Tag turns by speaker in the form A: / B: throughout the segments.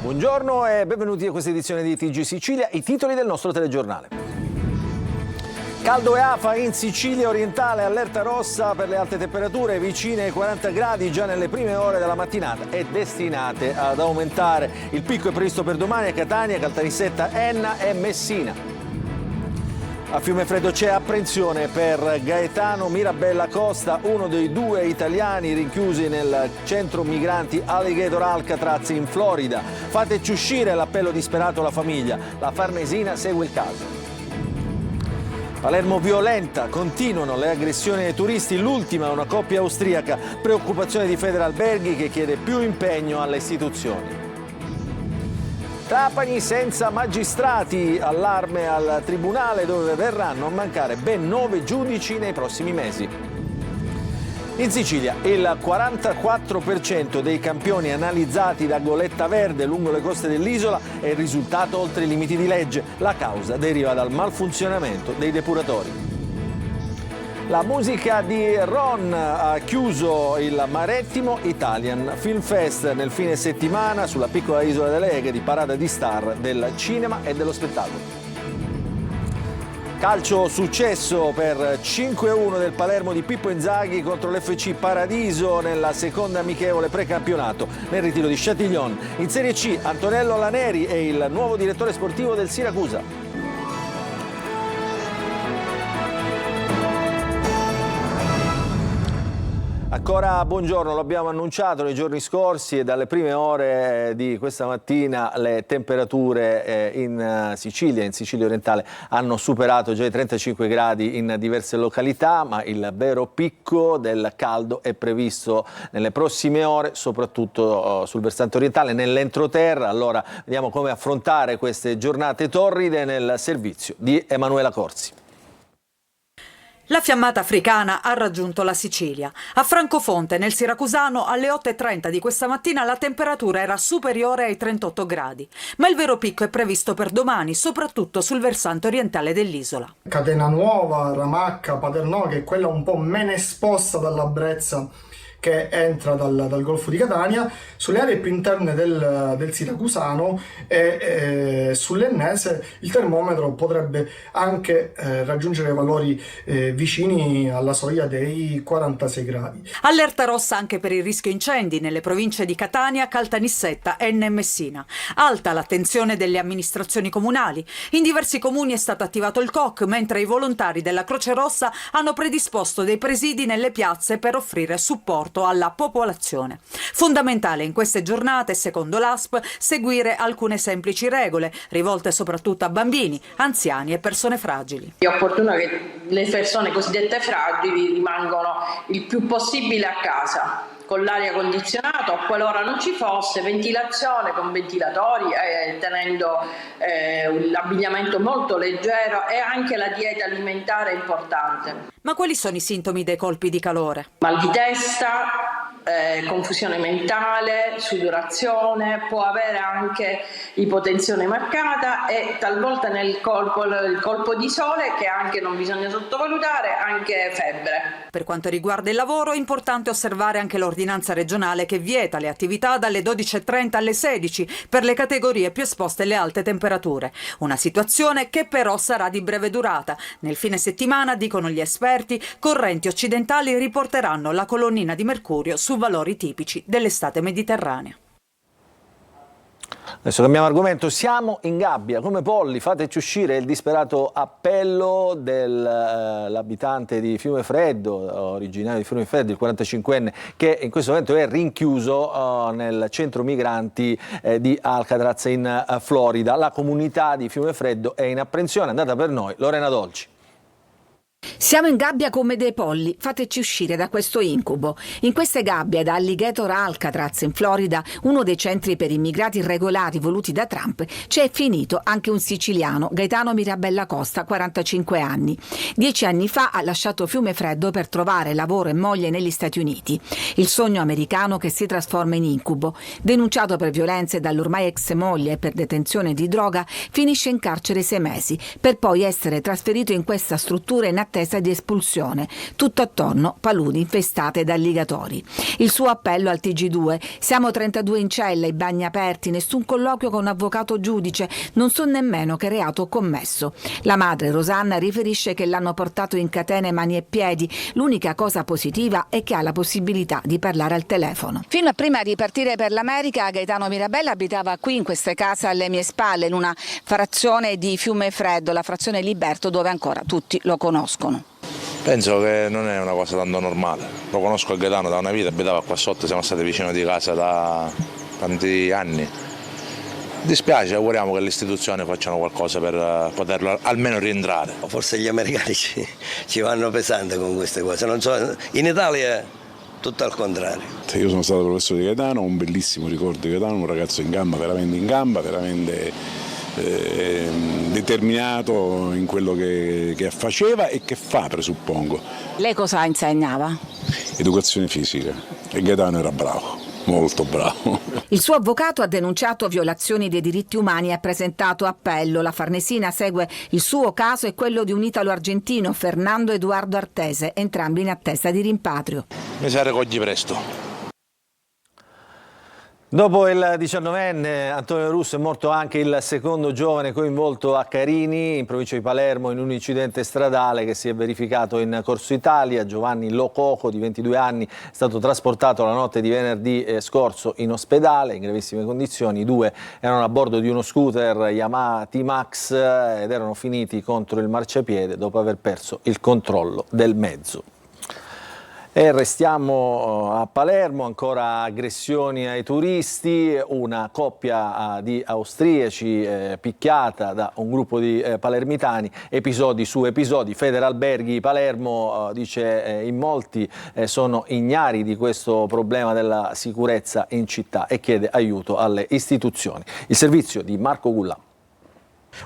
A: Buongiorno e benvenuti a questa edizione di TG Sicilia, i titoli del nostro telegiornale. Caldo e afa in Sicilia orientale, allerta rossa per le alte temperature vicine ai 40 gradi già nelle prime ore della mattinata e destinate ad aumentare. Il picco è previsto per domani a Catania, Caltanissetta, Enna e Messina. A Fiumefreddo c'è apprensione per Gaetano Mirabella Costa, uno dei 2 italiani rinchiusi nel centro migranti Alligator Alcatraz in Florida. Fateci uscire, l'appello disperato alla famiglia. La Farnesina segue il caso. Palermo violenta, continuano le aggressioni ai turisti, l'ultima una coppia austriaca. Preoccupazione di Federalberghi che chiede più impegno alle istituzioni. Trapani senza magistrati, allarme al tribunale dove verranno a mancare ben 9 giudici nei prossimi mesi. In Sicilia il 44% dei campioni analizzati da Goletta Verde lungo le coste dell'isola è il risultato oltre i limiti di legge. La causa deriva dal malfunzionamento dei depuratori. La musica di Ron ha chiuso il Marettimo Italian Film Fest nel fine settimana sulla piccola isola delle Eghe di parata di star del cinema e dello spettacolo. Calcio successo per 5-1 del Palermo di Pippo Inzaghi contro l'FC Paradiso nella seconda amichevole precampionato nel ritiro di Châtillon. In Serie C Antonello Laneri è il nuovo direttore sportivo del Siracusa. Ancora buongiorno, lo abbiamo annunciato nei giorni scorsi e dalle prime ore di questa mattina le temperature in Sicilia orientale hanno superato già i 35 gradi in diverse località, ma il vero picco del caldo è previsto nelle prossime ore, soprattutto sul versante orientale, nell'entroterra. Allora vediamo come affrontare queste giornate torride nel servizio di Emanuela Corsi.
B: La fiammata africana ha raggiunto la Sicilia. A Francofonte, nel Siracusano, alle 8:30 di questa mattina la temperatura era superiore ai 38 gradi. Ma il vero picco è previsto per domani, soprattutto sul versante orientale dell'isola.
C: Catena Nuova, Ramacca, Paternò, che è quella un po' meno esposta dalla brezza che entra dal Golfo di Catania, sulle aree più interne del Siracusano e sull'Ennese il termometro potrebbe anche raggiungere valori vicini alla soglia dei 46 gradi.
B: Allerta rossa anche per il rischio incendi nelle province di Catania, Caltanissetta, Enna e Messina. Alta l'attenzione delle amministrazioni comunali. In diversi comuni è stato attivato il COC, mentre i volontari della Croce Rossa hanno predisposto dei presidi nelle piazze per offrire supporto alla popolazione. Fondamentale in queste giornate, secondo l'ASP, seguire alcune semplici regole, rivolte soprattutto a bambini, anziani e persone fragili.
D: È opportuno che le persone cosiddette fragili rimangano il più possibile a casa, con l'aria condizionata o qualora non ci fosse ventilazione con ventilatori, tenendo l'abbigliamento molto leggero e anche la dieta alimentare è importante.
B: Ma quali sono i sintomi dei colpi di calore?
D: Mal di testa, confusione mentale, sudorazione, può avere anche ipotensione marcata e talvolta il colpo di sole, che anche non bisogna sottovalutare, anche febbre.
B: Per quanto riguarda il lavoro è importante osservare anche l'ordinanza regionale che vieta le attività dalle 12:30 alle 16 per le categorie più esposte alle alte temperature. Una situazione che però sarà di breve durata. Nel fine settimana, dicono gli esperti, correnti occidentali riporteranno la colonnina di mercurio su valori tipici dell'estate mediterranea.
A: Adesso cambiamo argomento, siamo in gabbia come polli, fateci uscire, il disperato appello dell'abitante di Fiumefreddo, originario di Fiumefreddo, il 45enne, che in questo momento è rinchiuso nel centro migranti di Alcatraz in Florida. La comunità di Fiumefreddo è in apprensione, è andata per noi Lorena Dolci.
E: Siamo in gabbia come dei polli, fateci uscire da questo incubo. In queste gabbie da Alligator Alcatraz in Florida, uno dei centri per immigrati irregolari voluti da Trump, c'è finito anche un siciliano, Gaetano Mirabella Costa, 45 anni. 10 anni fa ha lasciato Fiumefreddo per trovare lavoro e moglie negli Stati Uniti. Il sogno americano che si trasforma in incubo. Denunciato per violenze dall'ormai ex moglie e per detenzione di droga, finisce in carcere 6 mesi, per poi essere trasferito in questa struttura in attesa attesa di espulsione. Tutto attorno paludi infestate da alligatori. Il suo appello al TG2: siamo 32 in cella, i bagni aperti, nessun colloquio con avvocato giudice, non so nemmeno che reato ho commesso. La madre Rosanna riferisce che l'hanno portato in catene mani e piedi. L'unica cosa positiva è che ha la possibilità di parlare al telefono. Fino a prima di partire per l'America, Gaetano Mirabella abitava qui in queste case alle mie spalle, in una frazione di Fiumefreddo, la frazione Liberto, dove ancora tutti lo conoscono.
F: Penso che non è una cosa tanto normale. Lo conosco a Gaetano da una vita, abitava qua sotto, siamo stati vicino di casa da tanti anni. Dispiace, auguriamo che le istituzioni facciano qualcosa per poterlo almeno rientrare.
G: Forse gli americani ci vanno pesante con queste cose, non so, in Italia è tutto al contrario.
H: Io sono stato professore di Gaetano, ho un bellissimo ricordo di Gaetano, un ragazzo in gamba, veramente determinato in quello che faceva e che fa, presuppongo.
E: Lei cosa insegnava?
H: Educazione fisica, e Gaetano era bravo. Molto bravo.
E: Il suo avvocato ha denunciato violazioni dei diritti umani e ha presentato appello. La Farnesina segue il suo caso e quello di un italo-argentino, Fernando Eduardo Artese, entrambi in attesa di rimpatrio.
F: Mi sa ricogli presto.
A: Dopo il 19enne Antonio Russo è morto anche il secondo giovane coinvolto a Carini, in provincia di Palermo, in un incidente stradale che si è verificato in Corso Italia. Giovanni Lococo, di 22 anni, è stato trasportato la notte di venerdì scorso in ospedale in gravissime condizioni. I due erano a bordo di uno scooter Yamaha T-Max ed erano finiti contro il marciapiede dopo aver perso il controllo del mezzo. E restiamo a Palermo, ancora aggressioni ai turisti, una coppia di austriaci picchiata da un gruppo di palermitani, episodi su episodi. Federalberghi Palermo dice in molti sono ignari di questo problema della sicurezza in città e chiede aiuto alle istituzioni. Il servizio di Marco Gullà.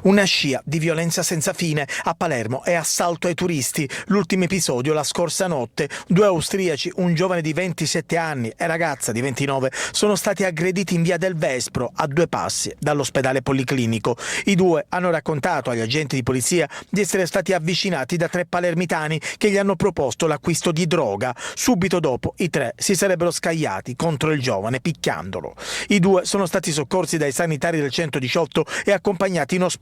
I: Una scia di violenza senza fine a Palermo e assalto ai turisti. L'ultimo episodio la scorsa notte. 2 austriaci, un giovane di 27 anni e ragazza di 29, sono stati aggrediti in via del Vespro, a 2 passi dall'ospedale policlinico. I due hanno raccontato agli agenti di polizia di essere stati avvicinati da 3 palermitani che gli hanno proposto l'acquisto di droga. Subito dopo i 3 si sarebbero scagliati contro il giovane picchiandolo. I 2 sono stati soccorsi dai sanitari del 118 e accompagnati in ospedale.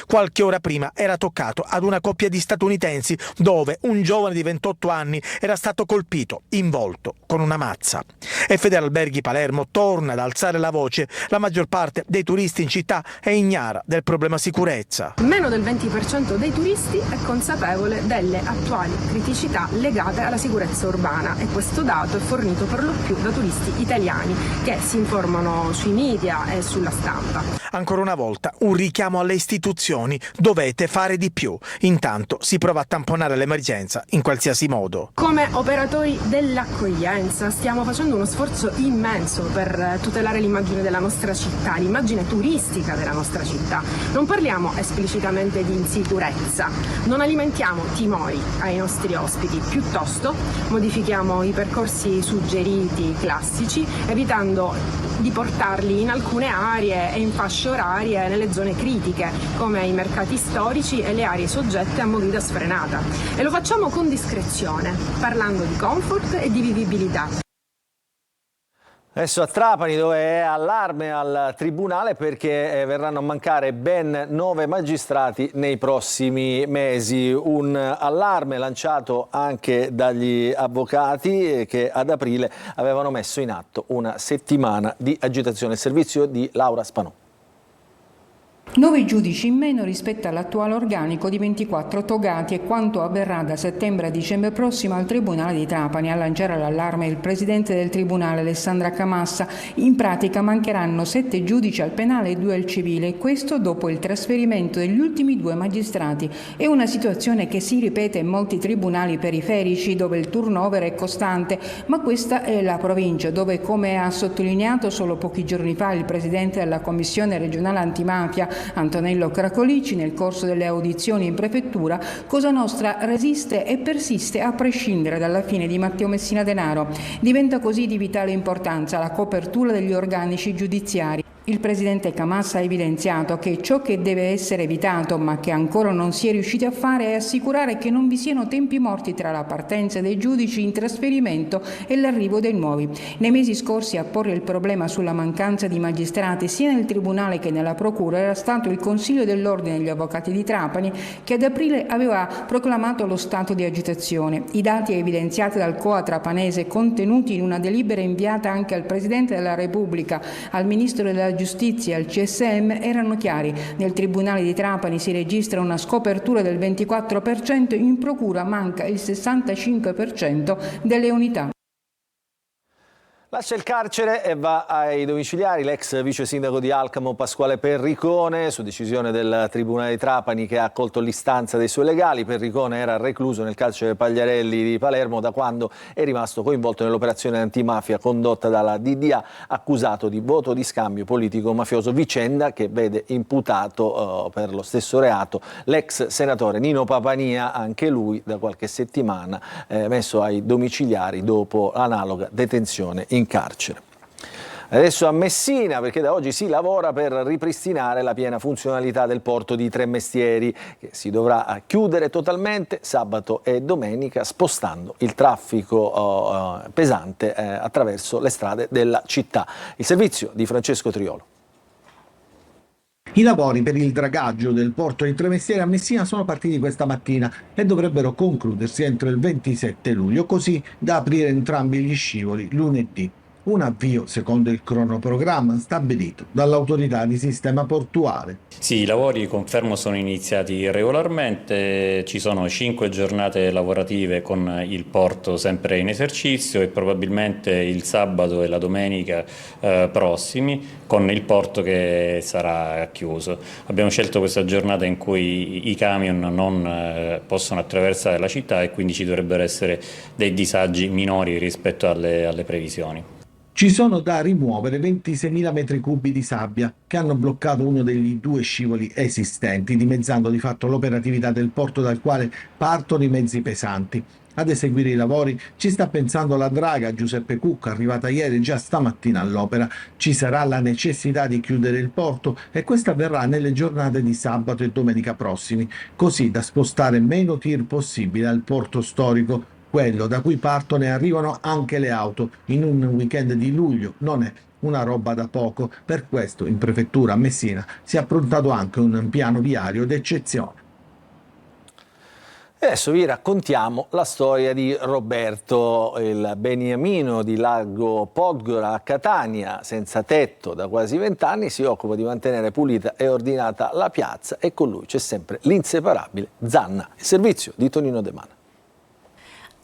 I: Qualche ora prima era toccato ad una coppia di statunitensi dove un giovane di 28 anni era stato colpito in volto con una mazza. E Federalberghi Palermo torna ad alzare la voce. La maggior parte dei turisti in città è ignara del problema sicurezza.
J: Meno del 20% dei turisti è consapevole delle attuali criticità legate alla sicurezza urbana e questo dato è fornito per lo più da turisti italiani che si informano sui media e sulla stampa.
I: Ancora una volta un richiamo alle istituzioni: dovete fare di più. Intanto si prova a tamponare l'emergenza in qualsiasi modo.
J: Come operatori dell'accoglienza stiamo facendo uno sforzo immenso per tutelare l'immagine della nostra città, l'immagine turistica della nostra città. Non parliamo esplicitamente di insicurezza, non alimentiamo timori ai nostri ospiti, piuttosto modifichiamo i percorsi suggeriti classici, evitando di portarli in alcune aree e in fasce orarie nelle zone critiche, come i mercati storici e le aree soggette a movida sfrenata. E lo facciamo con discrezione, parlando di comfort e di vivibilità.
A: Adesso a Trapani, dove è allarme al Tribunale perché verranno a mancare ben 9 magistrati nei prossimi mesi. Un allarme lanciato anche dagli avvocati che ad aprile avevano messo in atto una settimana di agitazione. Servizio di Laura Spanò.
K: 9 giudici in meno rispetto all'attuale organico di 24 togati è quanto avverrà da settembre a dicembre prossimo al Tribunale di Trapani. A lanciare l'allarme il presidente del Tribunale, Alessandra Camassa. In pratica mancheranno 7 giudici al penale e 2 al civile, questo dopo il trasferimento degli ultimi 2 magistrati. È una situazione che si ripete in molti tribunali periferici dove il turnover è costante, ma questa è la provincia dove, come ha sottolineato solo pochi giorni fa il presidente della Commissione regionale antimafia, Antonello Cracolici, nel corso delle audizioni in prefettura, Cosa Nostra resiste e persiste a prescindere dalla fine di Matteo Messina Denaro. Diventa così di vitale importanza la copertura degli organici giudiziari. Il presidente Camas ha evidenziato che ciò che deve essere evitato, ma che ancora non si è riusciti a fare, è assicurare che non vi siano tempi morti tra la partenza dei giudici in trasferimento e l'arrivo dei nuovi. Nei mesi scorsi a porre il problema sulla mancanza di magistrati sia nel Tribunale che nella Procura era stato il Consiglio dell'Ordine degli Avvocati di Trapani, che ad aprile aveva proclamato lo stato di agitazione. I dati evidenziati dal COA trapanese, contenuti in una delibera inviata anche al Presidente della Repubblica, al Ministro della Giustizia e al CSM, erano chiari. Nel Tribunale di Trapani si registra una scopertura del 24%, in Procura manca il 65% delle unità.
A: Lascia il carcere e va ai domiciliari. L'ex vice sindaco di Alcamo, Pasquale Perricone, su decisione del Tribunale di Trapani che ha accolto l'istanza dei suoi legali. Perricone era recluso nel carcere Pagliarelli di Palermo da quando è rimasto coinvolto nell'operazione antimafia condotta dalla DDA, accusato di voto di scambio politico-mafioso, vicenda che vede imputato per lo stesso reato l'ex senatore Nino Papania, anche lui da qualche settimana messo ai domiciliari dopo l'analoga detenzione in carcere. Adesso a Messina, perché da oggi si lavora per ripristinare la piena funzionalità del porto di Tremestieri, che si dovrà chiudere totalmente sabato e domenica, spostando il traffico pesante attraverso le strade della città. Il servizio di Francesco Triolo.
L: I lavori per il dragaggio del porto di Tremestieri a Messina sono partiti questa mattina e dovrebbero concludersi entro il 27 luglio, così da aprire entrambi gli scivoli lunedì. Un avvio secondo il cronoprogramma stabilito dall'autorità di sistema portuale.
M: Sì, i lavori, confermo, sono iniziati regolarmente, ci sono 5 giornate lavorative con il porto sempre in esercizio e probabilmente il sabato e la domenica prossimi con il porto che sarà chiuso. Abbiamo scelto questa giornata in cui i camion non possono attraversare la città e quindi ci dovrebbero essere dei disagi minori rispetto alle previsioni.
L: Ci sono da rimuovere 26.000 metri cubi di sabbia che hanno bloccato uno degli 2 scivoli esistenti, dimezzando di fatto l'operatività del porto dal quale partono i mezzi pesanti. Ad eseguire i lavori ci sta pensando la Draga Giuseppe Cucca, arrivata ieri già stamattina all'opera. Ci sarà la necessità di chiudere il porto e questa avverrà nelle giornate di sabato e domenica prossimi, così da spostare meno tir possibile al porto storico, quello da cui partono e arrivano anche le auto. In un weekend di luglio non è una roba da poco, per questo in prefettura a Messina si è approntato anche un piano viario d'eccezione.
A: Adesso vi raccontiamo la storia di Roberto, il beniamino di Largo Podgora a Catania, senza tetto da quasi 20 anni, si occupa di mantenere pulita e ordinata la piazza e con lui c'è sempre l'inseparabile Zanna, il servizio di Tonino De Mana.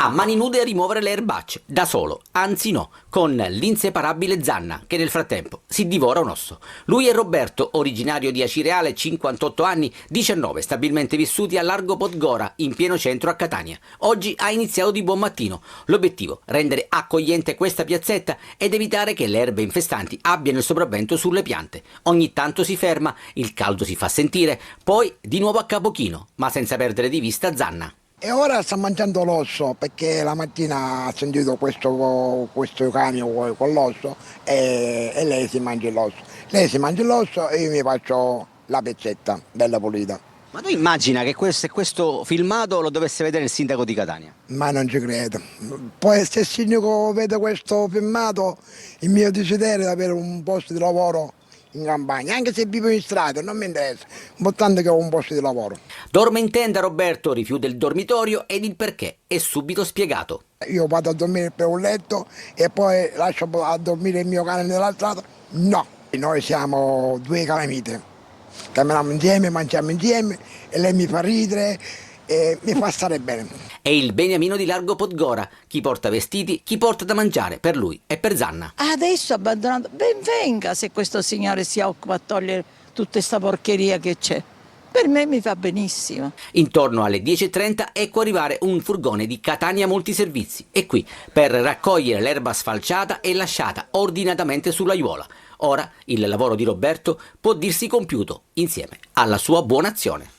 N: A mani nude a rimuovere le erbacce, da solo, anzi no, con l'inseparabile Zanna, che nel frattempo si divora un osso. Lui è Roberto, originario di Acireale, 58 anni, 19, stabilmente vissuti a Largo Podgora, in pieno centro a Catania. Oggi ha iniziato di buon mattino. L'obiettivo, rendere accogliente questa piazzetta ed evitare che le erbe infestanti abbiano il sopravvento sulle piante. Ogni tanto si ferma, il caldo si fa sentire, poi di nuovo a capo chino, ma senza perdere di vista Zanna.
O: E ora sta mangiando l'osso perché la mattina ha sentito questo camion con l'osso e lei si mangia l'osso. Lei si mangia l'osso e io mi faccio la pezzetta bella pulita.
N: Ma tu immagina che questo filmato lo dovesse vedere il sindaco di Catania?
O: Ma non ci credo. Poi se il sindaco vede questo filmato, il mio desiderio è di avere un posto di lavoro in campagna, anche se vivo in strada, non mi interessa, importante che ho un posto di lavoro.
N: Dorme in tenda Roberto, rifiuta il dormitorio ed il perché è subito spiegato.
O: Io vado a dormire per un letto e poi lascio a dormire il mio cane nella strada? No, noi siamo 2 calamite, camminiamo insieme, mangiamo insieme e lei mi fa ridere e mi fa stare bene.
N: È il beniamino di Largo Podgora, chi porta vestiti, chi porta da mangiare per lui e per Zanna.
P: Adesso abbandonato, ben venga se questo signore si occupa a togliere tutta questa porcheria che c'è. Per me mi fa benissimo.
N: Intorno alle 10:30 ecco arrivare un furgone di Catania Multiservizi e qui per raccogliere l'erba sfalciata e lasciata ordinatamente sull'aiuola. Ora il lavoro di Roberto può dirsi compiuto insieme alla sua buona azione.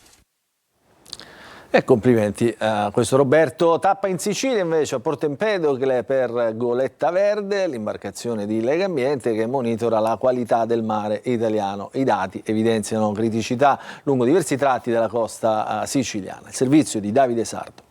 A: E complimenti a questo Roberto. Tappa in Sicilia invece a Porto Empedocle per Goletta Verde, l'imbarcazione di Legambiente che monitora la qualità del mare italiano. I dati evidenziano criticità lungo diversi tratti della costa siciliana. Il servizio di Davide Sardo.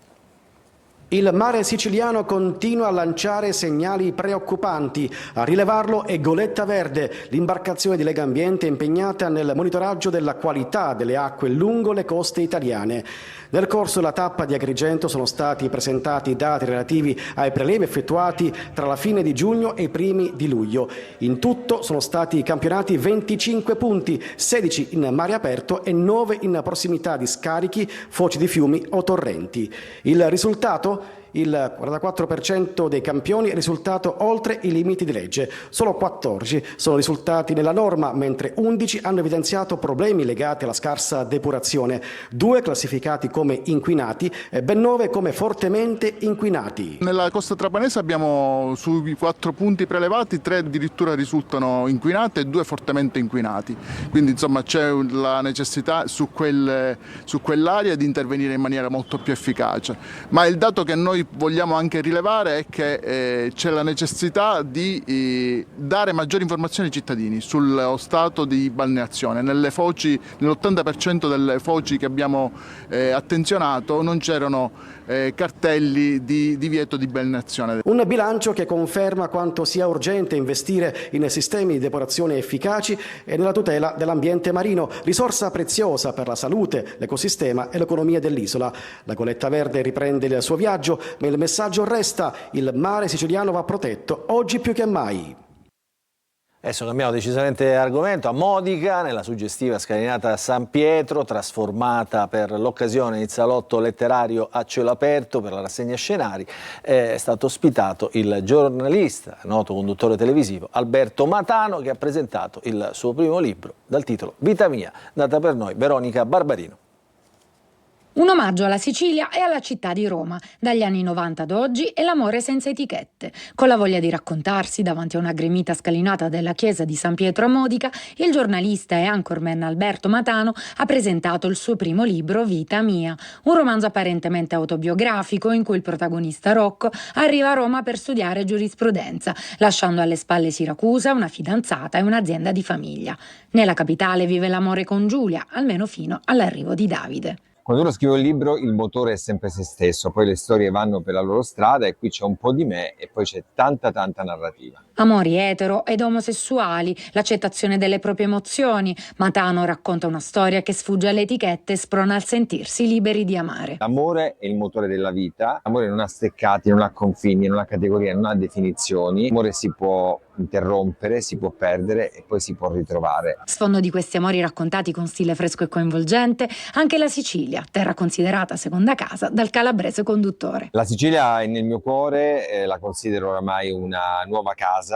Q: Il mare siciliano continua a lanciare segnali preoccupanti. A rilevarlo è Goletta Verde, l'imbarcazione di Legambiente impegnata nel monitoraggio della qualità delle acque lungo le coste italiane. Nel corso della tappa di Agrigento sono stati presentati dati relativi ai prelevi effettuati tra la fine di giugno e i primi di luglio. In tutto sono stati campionati 25 punti, 16 in mare aperto e 9 in prossimità di scarichi, foci di fiumi o torrenti. Il risultato? Il 44% dei campioni è risultato oltre i limiti di legge. Solo 14 sono risultati nella norma, mentre 11 hanno evidenziato problemi legati alla scarsa depurazione, 2 classificati come inquinati e ben 9 come fortemente inquinati.
R: Nella costa trapanese abbiamo sui 4 punti prelevati 3 addirittura risultano inquinati e 2 fortemente inquinati. Quindi insomma c'è la necessità su quell'area di intervenire in maniera molto più efficace. Ma il dato che noi vogliamo anche rilevare è che c'è la necessità di dare maggiori informazioni ai cittadini sullo stato di balneazione. Nell'80% delle foci che abbiamo attenzionato non c'erano cartelli di divieto di balneazione.
Q: Un bilancio che conferma quanto sia urgente investire in sistemi di depurazione efficaci e nella tutela dell'ambiente marino, risorsa preziosa per la salute, l'ecosistema e l'economia dell'isola. La Goletta Verde riprende il suo viaggio, ma il messaggio resta: il mare siciliano va protetto, oggi più che mai.
A: Adesso cambiamo decisamente argomento. A Modica, nella suggestiva scalinata San Pietro, trasformata per l'occasione in salotto letterario a cielo aperto per la rassegna scenari, è stato ospitato il giornalista, noto conduttore televisivo, Alberto Matano, che ha presentato il suo primo libro dal titolo Vita mia, data per noi Veronica Barbarino.
S: Un omaggio alla Sicilia e alla città di Roma, dagli anni 90 ad oggi, e l'amore senza etichette. Con la voglia di raccontarsi davanti a una gremita scalinata della chiesa di San Pietro a Modica, il giornalista e anchorman Alberto Matano ha presentato il suo primo libro Vita mia, un romanzo apparentemente autobiografico in cui il protagonista Rocco arriva a Roma per studiare giurisprudenza, lasciando alle spalle Siracusa, una fidanzata e un'azienda di famiglia. Nella capitale vive l'amore con Giulia, almeno fino all'arrivo di Davide.
T: Quando uno scrive un libro il motore è sempre se stesso, poi le storie vanno per la loro strada e qui c'è un po' di me e poi c'è tanta narrativa.
S: Amori etero ed omosessuali, l'accettazione delle proprie emozioni. Matano racconta una storia che sfugge alle etichette e sprona al sentirsi liberi di amare.
T: L'amore è il motore della vita, l'amore non ha steccati, non ha confini, non ha categorie, non ha definizioni. L'amore si può interrompere, si può perdere e poi si può ritrovare.
S: Sfondo di questi amori raccontati con stile fresco e coinvolgente, anche la Sicilia, terra considerata seconda casa dal calabrese conduttore.
T: La Sicilia è nel mio cuore, la considero oramai una nuova casa.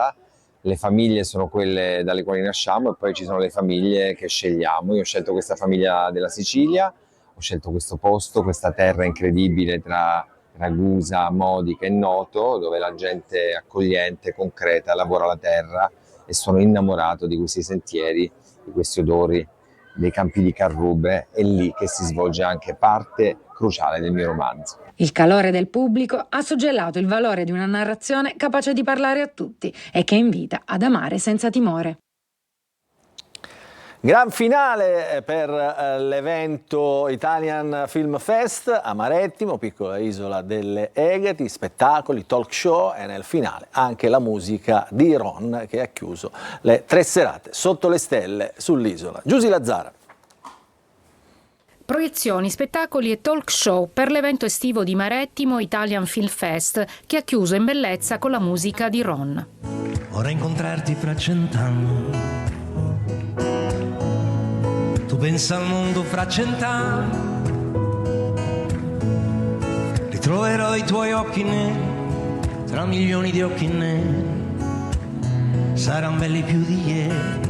T: Le famiglie sono quelle dalle quali nasciamo e poi ci sono le famiglie che scegliamo. Io ho scelto questa famiglia della Sicilia, ho scelto questo posto, questa terra incredibile tra Ragusa, Modica e Noto, dove la gente è accogliente, concreta, lavora la terra, e sono innamorato di questi sentieri, di questi odori, dei campi di Carrube. È lì che si svolge anche parte cruciale del mio romanzo.
S: Il calore del pubblico ha suggellato il valore di una narrazione capace di parlare a tutti e che invita ad amare senza timore.
A: Gran finale per l'evento Italian Film Fest a Marettimo, piccola isola delle Egadi, spettacoli, talk show e nel finale anche la musica di Ron che ha chiuso le 3 serate sotto le stelle sull'isola. Giusy Lazzara.
U: Proiezioni, spettacoli e talk show per l'evento estivo di Marettimo Italian Film Fest che ha chiuso in bellezza con la musica di Ron.
V: Ora incontrarti fra 100 anni, tu pensa al mondo fra 100 anni, ritroverò i tuoi occhi neri tra milioni di occhi neri, saranno belli più di ieri.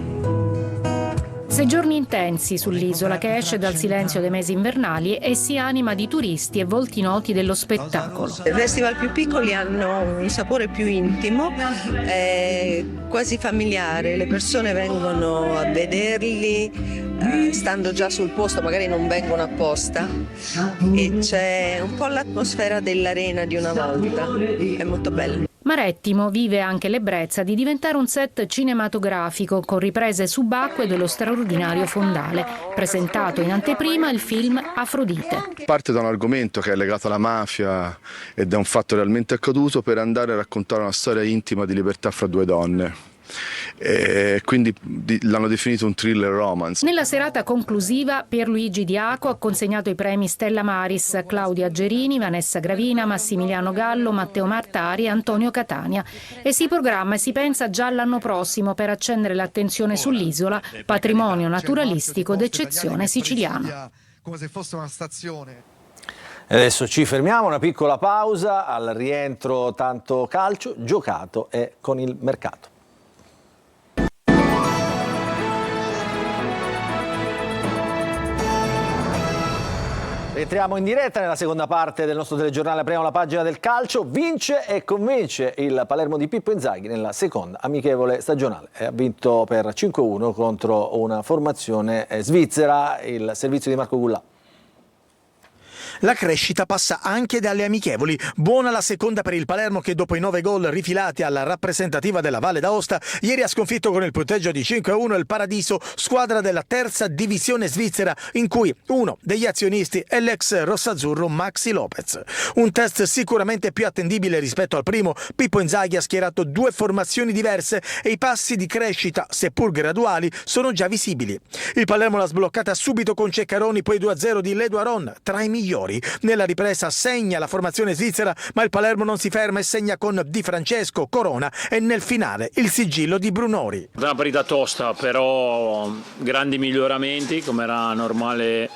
U: 6 giorni intensi sull'isola che esce dal silenzio dei mesi invernali e si anima di turisti e volti noti dello spettacolo.
C: I festival più piccoli hanno un sapore più intimo, quasi familiare, le persone vengono a vederli stando già sul posto, magari non vengono apposta, e c'è un po' l'atmosfera dell'arena di una volta, è molto bello.
U: Marettimo vive anche l'ebbrezza di diventare un set cinematografico con riprese subacquee dello straordinario fondale. Presentato in anteprima il film Afrodite.
D: Parte da un argomento che è legato alla mafia e da un fatto realmente accaduto per andare a raccontare una storia intima di libertà fra due donne. E quindi l'hanno definito un thriller romance.
U: Nella serata conclusiva Pierluigi Diaco ha consegnato i premi Stella Maris, Claudia Gerini, Vanessa Gravina, Massimiliano Gallo, Matteo Martari e Antonio Catania, e si programma e si pensa già all'anno prossimo per accendere l'attenzione sull'isola, patrimonio naturalistico d'eccezione siciliano.
W: Come se fosse una stazione.
A: E adesso ci fermiamo, una piccola pausa, al rientro tanto calcio giocato e con il mercato. Entriamo in diretta nella seconda parte del nostro telegiornale, apriamo la pagina del calcio. Vince e convince il Palermo di Pippo Inzaghi nella seconda amichevole stagionale. Ha vinto per 5-1 contro una formazione svizzera, il servizio di Marco Gullà.
I: La crescita passa anche dalle amichevoli. Buona la seconda per il Palermo che dopo i 9 gol rifilati alla rappresentativa della Valle d'Aosta ieri ha sconfitto con il punteggio di 5-1 il Paradiso, squadra della terza divisione svizzera in cui uno degli azionisti è l'ex rossazzurro Maxi Lopez. Un test sicuramente più attendibile rispetto al primo. Pippo Inzaghi ha schierato 2 formazioni diverse e i passi di crescita, seppur graduali, sono già visibili. Il Palermo l'ha sbloccata subito con Ceccaroni, poi 2-0 di Ledo Aron, tra i migliori. Nella ripresa segna la formazione svizzera, ma il Palermo non si ferma e segna con Di Francesco, Corona e nel finale il sigillo di Brunori.
X: Una partita tosta, però grandi miglioramenti, come era normale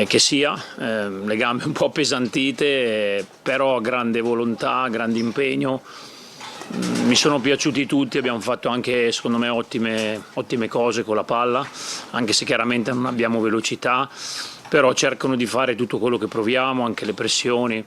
X: che sia, le gambe un po' appesantite, però grande volontà, grande impegno. Mi sono piaciuti tutti, abbiamo fatto anche secondo me ottime cose con la palla, anche se chiaramente non abbiamo velocità. Però cercano di fare tutto quello che proviamo, anche le pressioni.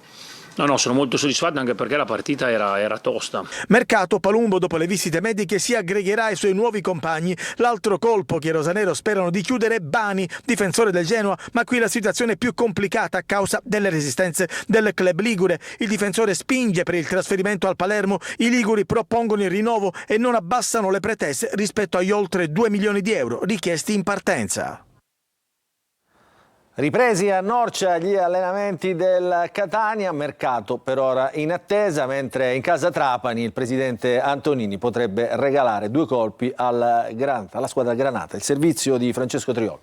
X: No, sono molto soddisfatto anche perché la partita era tosta.
I: Mercato, Palumbo dopo le visite mediche si aggregherà ai suoi nuovi compagni. L'altro colpo che i rosanero sperano di chiudere è Bani, difensore del Genoa, ma qui la situazione è più complicata a causa delle resistenze del club ligure. Il difensore spinge per il trasferimento al Palermo, i liguri propongono il rinnovo e non abbassano le pretese rispetto agli oltre 2 milioni di euro richiesti in partenza.
A: Ripresi a Norcia gli allenamenti del Catania, mercato per ora in attesa, mentre in casa Trapani il presidente Antonini potrebbe regalare 2 colpi alla squadra granata, il servizio di Francesco Triolo.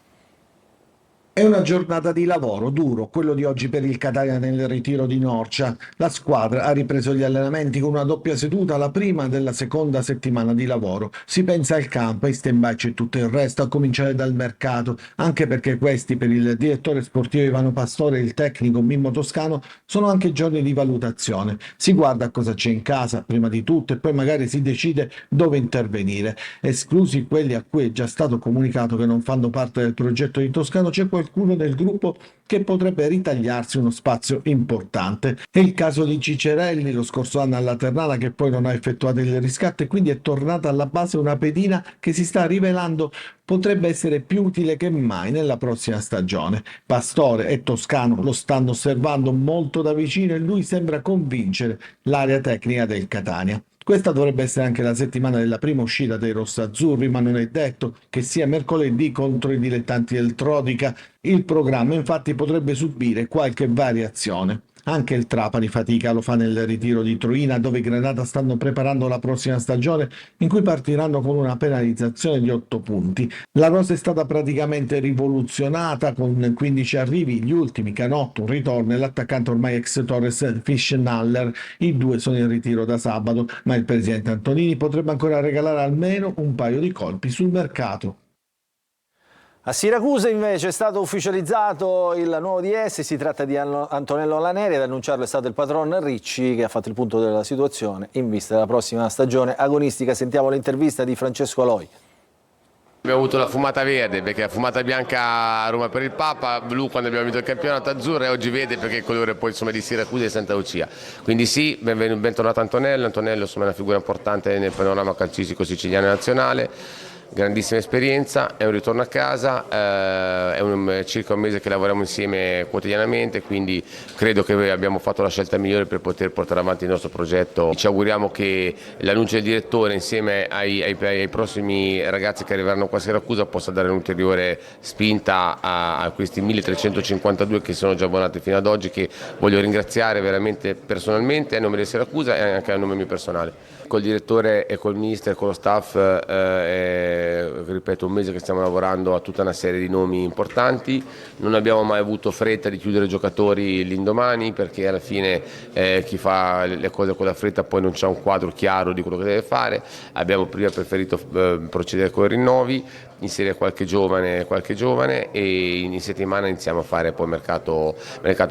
L: È una giornata di lavoro duro, quello di oggi per il Catania nel ritiro di Norcia. La squadra ha ripreso gli allenamenti con una doppia seduta, la prima della seconda settimana di lavoro. Si pensa al campo, ai stand-by c'è tutto il resto, a cominciare dal mercato, anche perché questi per il direttore sportivo Ivano Pastore e il tecnico Mimmo Toscano sono anche giorni di valutazione. Si guarda cosa c'è in casa prima di tutto e poi magari si decide dove intervenire. Esclusi quelli a cui è già stato comunicato che non fanno parte del progetto di Toscano, c'è qualcuno del gruppo che potrebbe ritagliarsi uno spazio importante. È il caso di Cicerelli, lo scorso anno alla Ternana, che poi non ha effettuato il riscatto e quindi è tornata alla base una pedina che si sta rivelando potrebbe essere più utile che mai nella prossima stagione. Pastore e Toscano lo stanno osservando molto da vicino e lui sembra convincere l'area tecnica del Catania. Questa dovrebbe essere anche la settimana della prima uscita dei rossazzurri, ma non è detto che sia mercoledì contro i dilettanti del Trodica. Il programma infatti potrebbe subire qualche variazione. Anche il Trapani fatica, lo fa nel ritiro di Troina, dove i Granata stanno preparando la prossima stagione, in cui partiranno con una penalizzazione di 8 punti. La rosa è stata praticamente rivoluzionata, con 15 arrivi, gli ultimi Canotto, un ritorno e l'attaccante ormai ex Torres Fischnaller. I 2 sono in ritiro da sabato, ma il presidente Antonini potrebbe ancora regalare almeno un paio di colpi sul mercato.
A: A Siracusa invece è stato ufficializzato il nuovo DS, si tratta di Antonello Laneri, ad annunciarlo è stato il patron Ricci, che ha fatto il punto della situazione in vista della prossima stagione agonistica. Sentiamo l'intervista di Francesco Aloi.
B: Abbiamo avuto la fumata verde, perché la fumata bianca a Roma per il Papa, blu quando abbiamo vinto il campionato, azzurra, e oggi verde perché il colore poi insomma di Siracusa e Santa Lucia. Quindi sì, bentornato Antonello. Antonello insomma, è una figura importante nel panorama calcistico siciliano e nazionale. Grandissima esperienza, è un ritorno a casa, è circa un mese che lavoriamo insieme quotidianamente, quindi credo che abbiamo fatto la scelta migliore per poter portare avanti il nostro progetto. Ci auguriamo che l'annuncio del direttore insieme ai prossimi ragazzi che arriveranno qua a Siracusa possa dare un'ulteriore spinta a questi 1352 che sono già abbonati fino ad oggi, che voglio ringraziare veramente personalmente a nome di Siracusa e anche a nome mio personale. Col direttore e col mister e con lo staff ripeto, un mese che stiamo lavorando a tutta una serie di nomi importanti. Non abbiamo mai avuto fretta di chiudere giocatori l'indomani, perché alla fine chi fa le cose con la fretta poi non c'è un quadro chiaro di quello che deve fare. Abbiamo prima preferito procedere con i rinnovi, inserire qualche giovane e in settimana iniziamo a fare poi mercato,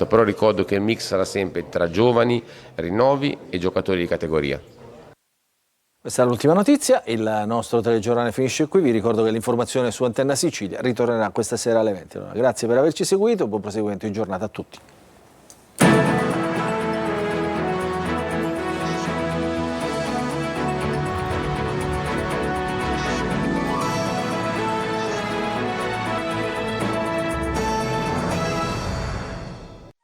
B: però ricordo che il mix sarà sempre tra giovani, rinnovi e giocatori di categoria.
A: Questa è l'ultima notizia, il nostro telegiornale finisce qui, vi ricordo che l'informazione su Antenna Sicilia ritornerà questa sera alle 20. Allora, grazie per averci seguito, buon proseguimento di giornata a tutti.